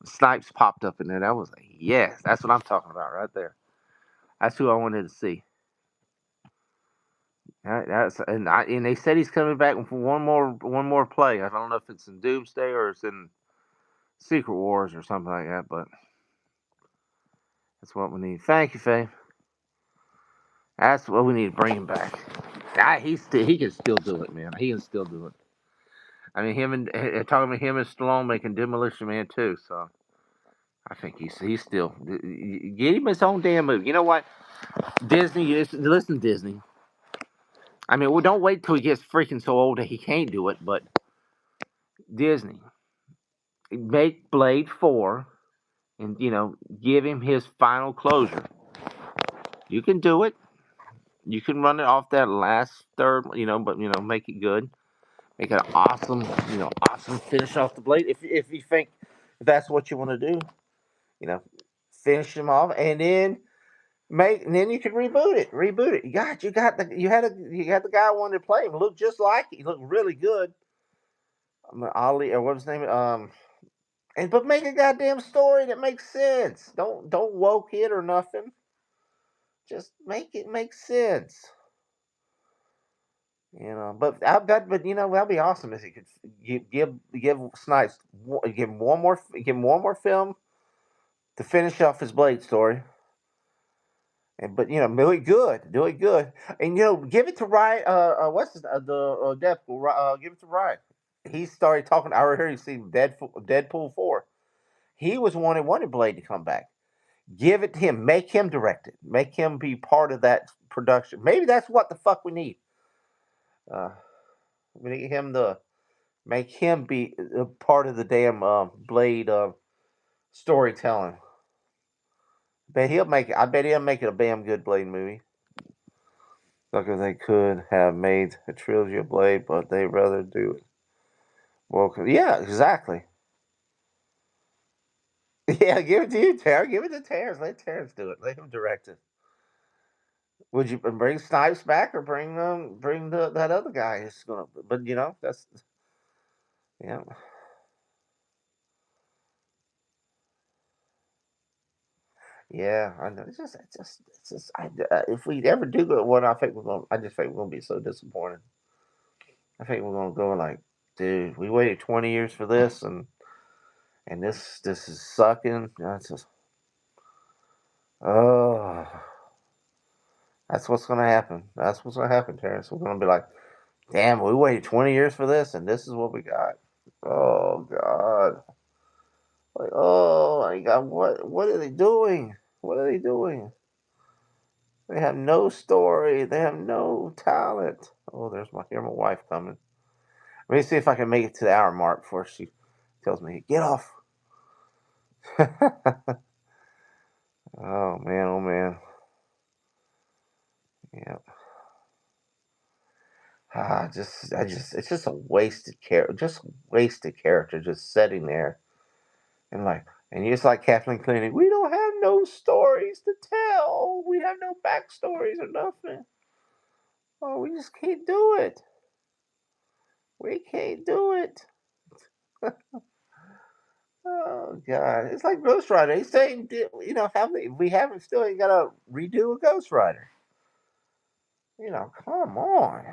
Snipes popped up in there. That was like, yes, that's what I'm talking about right there. That's who I wanted to see. And they said he's coming back for one more play. I don't know if it's in Doomsday or it's in Secret Wars or something like that, but that's what we need. Thank you, Faye. That's what we need to bring him back. He can still do it, man. He can still do it. I mean, talking about him and Stallone making Demolition Man too. So I think he's still get him his own damn movie. You know what? Disney, listen, Disney. I mean, well, don't wait till he gets freaking so old that he can't do it. But Disney, make Blade 4 and give him his final closure. You can do it. You can run it off that last third, but make it good. Make it an awesome finish off the Blade. If you think if that's what you want to do, you know, finish him off, and then you can reboot it. Reboot it. You had the guy who wanted to play him. Looked just like it. He looked really good. Ali, or what's his name? But make a goddamn story that makes sense. Don't woke it or nothing. Just make it make sense. But that'd be awesome if he could give Snipes give him one more film to finish off his Blade story. And but do it good, and give it to Ryan. What's the Deadpool? Give it to Ryan. He started talking. I already heard he seen Deadpool 4. He was wanted Blade to come back. Give it to him. Make him direct it. Make him be part of that production. Maybe that's what the fuck we need. Uh, we need him to make him be a part of the damn Blade storytelling. I bet he'll make it a damn good Blade movie. Look, if they could have made a trilogy of Blade, but they rather do it. Well, yeah, exactly. Yeah, give it to you, Terrence. Give it to Terrence. Let Terrence do it. Let him direct it. Would you bring Snipes back or bring that other guy? Who's gonna, but that's yeah, yeah. I know. It's just. If we ever do go one, I just think we're gonna be so disappointed. I think we're gonna go like, dude, we waited 20 years for this, and this is sucking. That's just, oh, that's what's gonna happen. That's what's gonna happen, Terrence. We're gonna be like, damn, we waited 20 years for this, and this is what we got. Oh God. Like, oh my God, what are they doing? What are they doing? They have no story. They have no talent. Oh, here's my wife coming. Let me see if I can make it to the hour mark before she tells me, get off. Oh man, oh man. Yeah. It's just a wasted character, just sitting there and like, and just like Kathleen Cleaning, we don't have no stories to tell. We have no backstories or nothing. Oh, we just can't do it. We can't do it. Oh God, it's like Ghost Rider. He's saying, we haven't still ain't got to redo a Ghost Rider. Come on.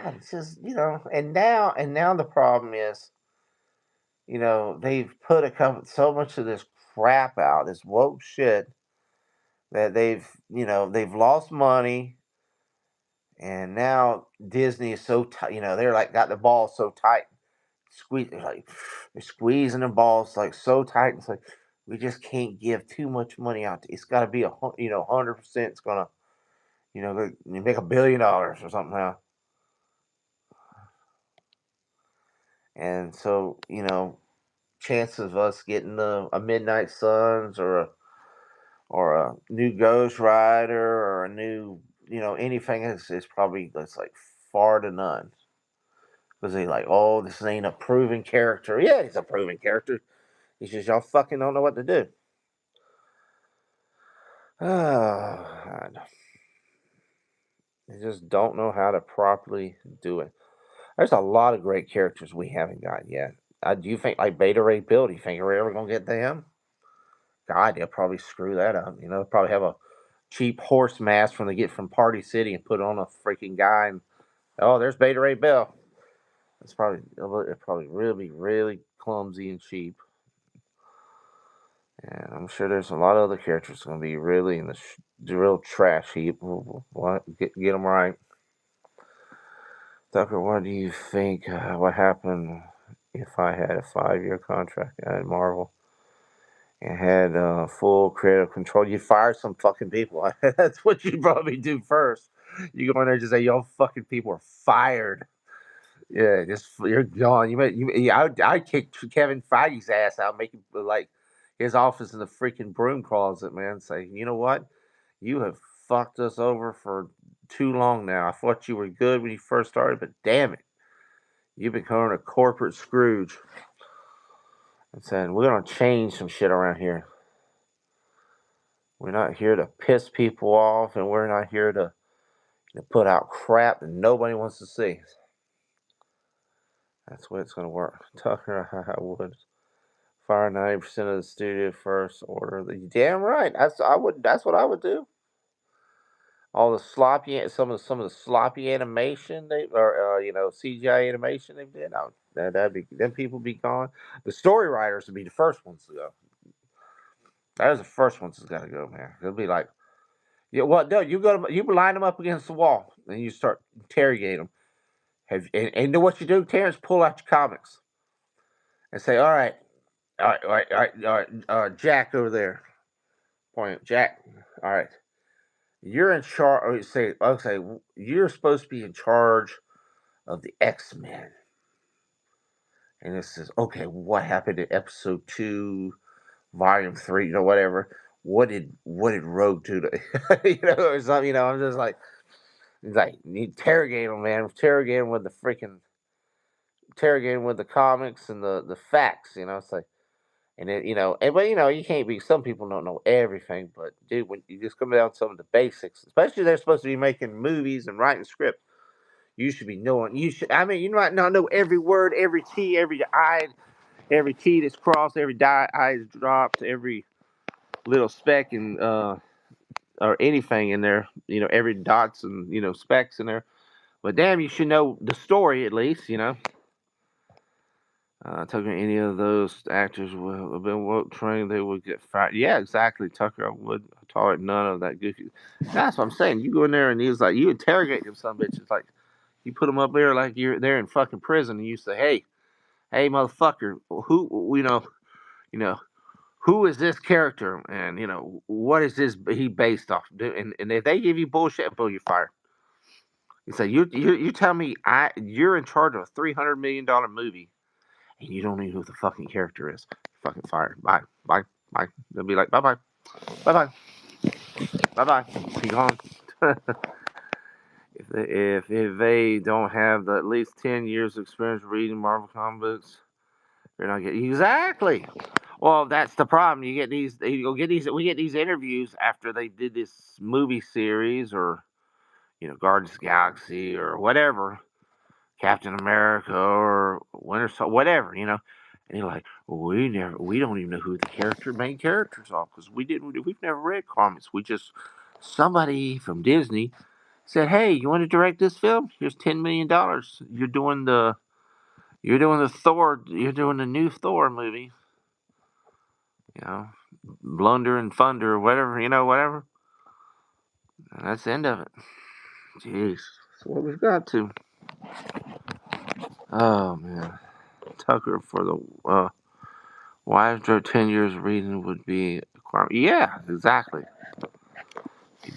God, it's just and now the problem is, they've put so much of this crap out, this woke shit that they've lost money, and now Disney is so tight. They're like got the ball so tight, they're squeezing the balls like so tight. It's like we just can't give too much money out. It's got to be 100%. It's gonna make $1 billion or something now, and so chances of us getting a Midnight Suns or a new Ghost Rider or a new anything is probably that's like far to none, because they like, oh, this ain't a proven character. Yeah, he's a proven character. It's just y'all fucking don't know what to do. Oh, God. They just don't know how to properly do it. There's a lot of great characters we haven't got yet. Do you think like Beta Ray Bill? Do you think we're ever gonna get them? God, they'll probably screw that up. They'll probably have a cheap horse mask from they get from Party City and put on a freaking guy, and oh, there's Beta Ray Bill. It'll probably really, really clumsy and cheap. And I'm sure there's a lot of other characters going to be really in the real trash heap. What get them right. Tucker, what do you think? What happened if I had a 5-year contract at Marvel and had full creative control? You'd fire some fucking people. That's what you'd probably do first. You go in there and just say, "Yo, fucking people are fired." Yeah, just you're gone. I'd kick Kevin Feige's ass out, make him like his office in the freaking broom closet, man. Say, you know what? You have fucked us over for too long now. I thought you were good when you first started, but damn it, you've become a corporate Scrooge. And saying we're gonna change some shit around here. We're not here to piss people off, and we're not here to put out crap that nobody wants to see. That's the way it's gonna work. Tucker, I would fire 90% of the studio first. Order the damn right. That's what I would do. All the sloppy, some of the sloppy animation they or CGI animation they did. That'd be them people be gone. The story writers would be the first ones to go. That is the first ones that's got to go, man. It'll be like, yeah, well, no, you line them up against the wall, and you start interrogating them. And know what you do, Terrence? Pull out your comics and say, all right, Jack over there. Point, Jack. All right, you're in charge. Okay, you're supposed to be in charge of the X-Men. And it says, okay, what happened in episode 2, volume 3, whatever. What did Rogue do to or something? I'm just like, it's like interrogate him, man. Interrogate him with the comics and the facts. It's like, and then but you can't be. Some people don't know everything, but dude, when you just come down to some of the basics, especially they're supposed to be making movies and writing scripts, you should be knowing. You should. I mean, you might not know every word, every T, every I, every T that's crossed, every I is dropped, every little speck and or anything in there. Every dots and specks in there. But damn, you should know the story at least. Tucker, any of those actors would have been well trained, they would get fired. Yeah, exactly, Tucker. I would tolerate none of that goofy. That's what I'm saying. You go in there and he's like, you interrogate them, some bitches. Like, You put them up there like you're there in fucking prison, and you say, hey, motherfucker, who you know, who is this character, and what is this he based off? And if they give you bullshit, boom, you're fired. You say you tell me you're in charge of a $300 million movie, and you don't even know who the fucking character is. You're fucking fired. Bye, bye, bye. They'll be like, bye, bye, bye, bye, bye, bye. Be gone. If they don't have at least 10 years of experience reading Marvel comic books, they're not getting exactly. Well, that's the problem. You get these. You go get these. We get these interviews after they did this movie series, or Guardians of the Galaxy, or whatever, Captain America, or Winter Soldier, whatever. And you're like, well, we don't even know who the main characters are, because we've never read comics. Somebody from Disney said, hey, you want to direct this film? Here's $10 million. You're doing the Thor. You're doing the new Thor movie. Blunder and Thunder, whatever, whatever. And that's the end of it. Jeez, that's what we've got to. Oh man, Tucker for the why after 10 years of reading would be a crime. Yeah, exactly.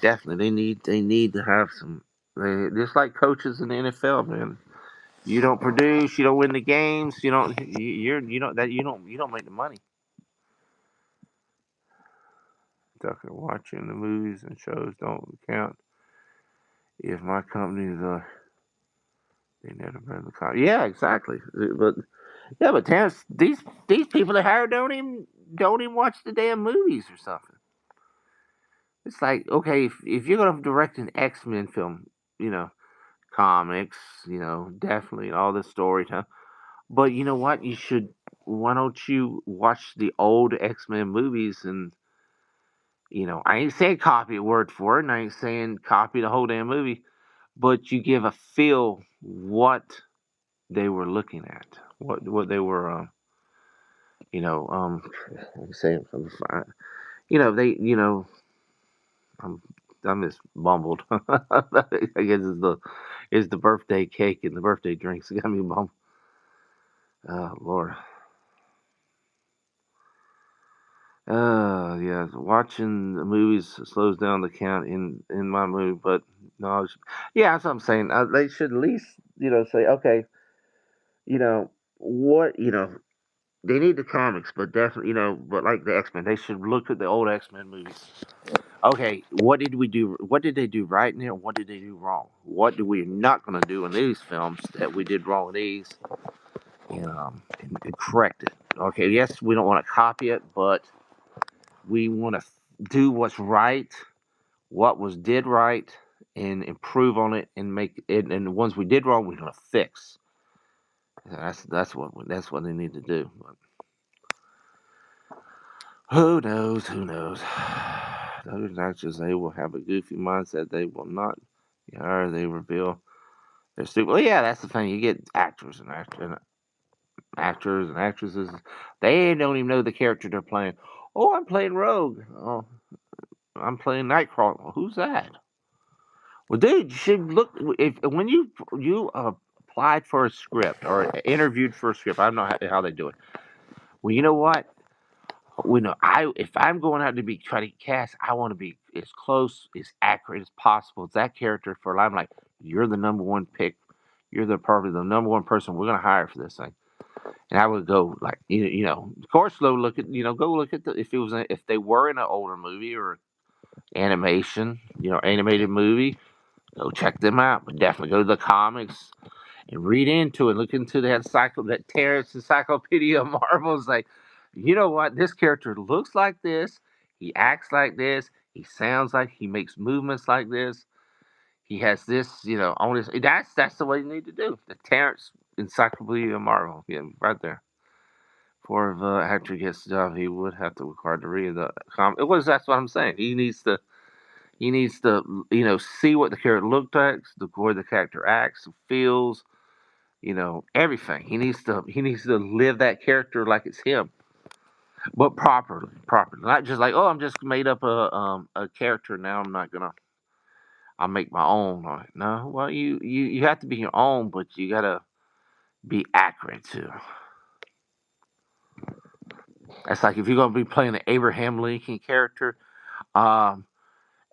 Definitely, they need to have some. They just like coaches in the NFL, man. You don't produce, you don't win the games, you don't make the money. Tucker, watching the movies and shows don't count if my company's they never been the car. Yeah, exactly. But Terrence, these people they hire don't even watch the damn movies or something. It's like, okay, if you're gonna direct an X-Men film, you know, comics, definitely all this storytelling. But you know what? You should. Why don't you watch the old X-Men movies and I ain't saying copy it word for it, and I ain't saying copy the whole damn movie, but you give a feel what they were looking at, what they were, you know, let me say, they, I'm, I'm just bumbled. I guess it's the birthday cake and the birthday drinks. It got me bumbled. Oh Lord. Yeah, watching the movies slows down the count in my mood, but no, yeah, that's what I'm saying. They should at least, say, okay, you know, what, they need the comics, but definitely, but like the X Men, they should look at the old X Men movies. Okay, what did we do? What did they do right in there? What did they do wrong? What do we not going to do in these films that we did wrong in these? And correct it. Okay, yes, we don't want to copy it, but we want to do what's right, what was did right, and improve on it, and make it. And the ones we did wrong, we're going to fix. That's what they need to do. But who knows? Who knows? Those actors, they will have a goofy mindset. They will not. Yeah, they reveal they're stupid. Well, yeah, that's the thing. You get actors and actresses. They don't even know the character they're playing. Oh, I'm playing Rogue. Oh, I'm playing Nightcrawler. Well, who's that? Well, dude, you should look if when you applied for a script or interviewed for a script. I don't know how they do it. Well, you know what? If I'm going out to be trying to get cast, I want to be as close, as accurate as possible. It's that character for life. I'm like, you're the number one pick. You're probably the number one person we're gonna hire for this thing. And I would go like, of course, go look at if they were in an older movie or animation, animated movie, go check them out. But definitely go to the comics and read into it. Look into that Terrence Encyclopedia of Marvel. It's like, you know what? This character looks like this. He acts like this. He sounds like he makes movements like this. He has this, on his. That's the way you need to do. The Terrence Encyclopedia of Marvel, yeah, right there. For if actor gets the job, he would have to require to read the comic. It was That's what I'm saying. He needs to. He needs to, see what the character looks like, the way the character acts, feels, everything. He needs to live that character like it's him, but properly, not just like, oh, I'm just made up a character now. I'll make my own. I'm like, no, well, you have to be your own, but you gotta be accurate too. That's like if you're gonna be playing an Abraham Lincoln character, um,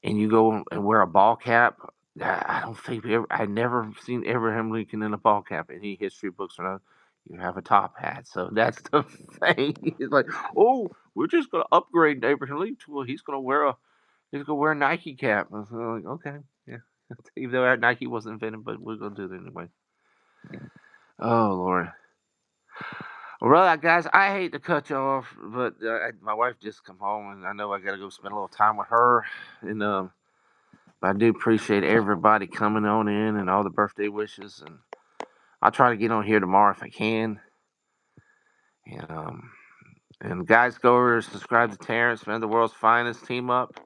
and you go and wear a ball cap. I don't think I never seen Abraham Lincoln in a ball cap. Any history books or not, you have a top hat. So that's the thing. It's like, oh, we're just gonna upgrade Abraham Lincoln. Well, he's gonna wear a Nike cap. I was like, okay, yeah. Even though Nike wasn't invented, but we're gonna do it anyway. Oh Lord. Well, guys, I hate to cut you off, but my wife just come home, and I know I gotta go spend a little time with her. And but I do appreciate everybody coming on in and all the birthday wishes. And I'll try to get on here tomorrow if I can. And guys, go over and subscribe to Terrence, man, the world's finest team up.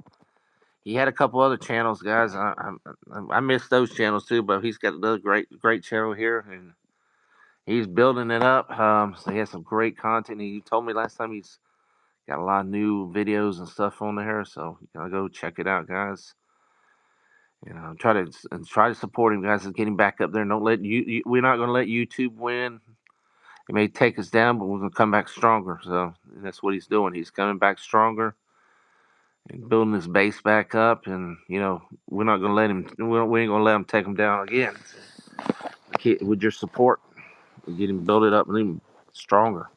He had a couple other channels, guys. I miss those channels too, but he's got another great channel here, and he's building it up. So he has some great content. He told me last time he's got a lot of new videos and stuff on there, so you gotta go check it out, guys. Try to support him, guys, and getting back up there. Don't let we're not gonna let YouTube win. It may take us down, but we're gonna come back stronger. So that's what he's doing. He's coming back stronger and building his base back up. And we're not gonna let him. We ain't gonna let him take him down again. With your support, get him build it up and even stronger.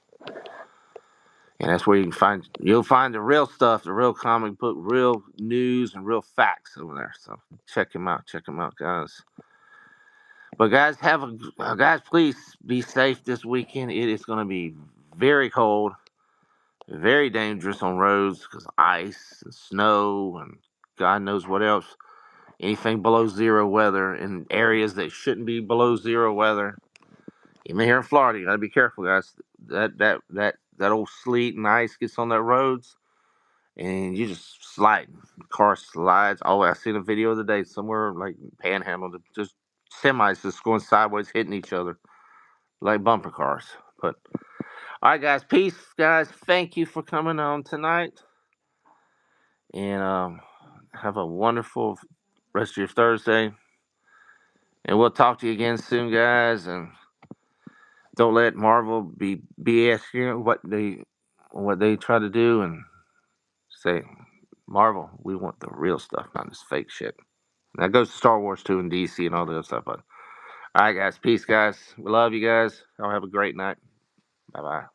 And that's where you'll find the real stuff, the real comic book, real news, and real facts over there. So check him out, guys. But guys, please be safe this weekend. It is going to be very cold, very dangerous on roads because ice and snow and God knows what else. Anything below zero weather in areas that shouldn't be below zero weather. Even here in Florida, you got to be careful, guys. That old sleet and ice gets on the roads, and you just slide. The car slides. Oh, I seen a video the other day somewhere like Panhandle, just semis just going sideways, hitting each other like bumper cars. But all right, guys, peace, guys. Thank you for coming on tonight, and have a wonderful rest of your Thursday. And we'll talk to you again soon, guys. And don't let Marvel be BS here what they try to do, and say, Marvel, we want the real stuff, not this fake shit. And that goes to Star Wars too, and DC and all the other stuff. But all right, guys, peace, guys. We love you guys. Y'all have a great night. Bye bye.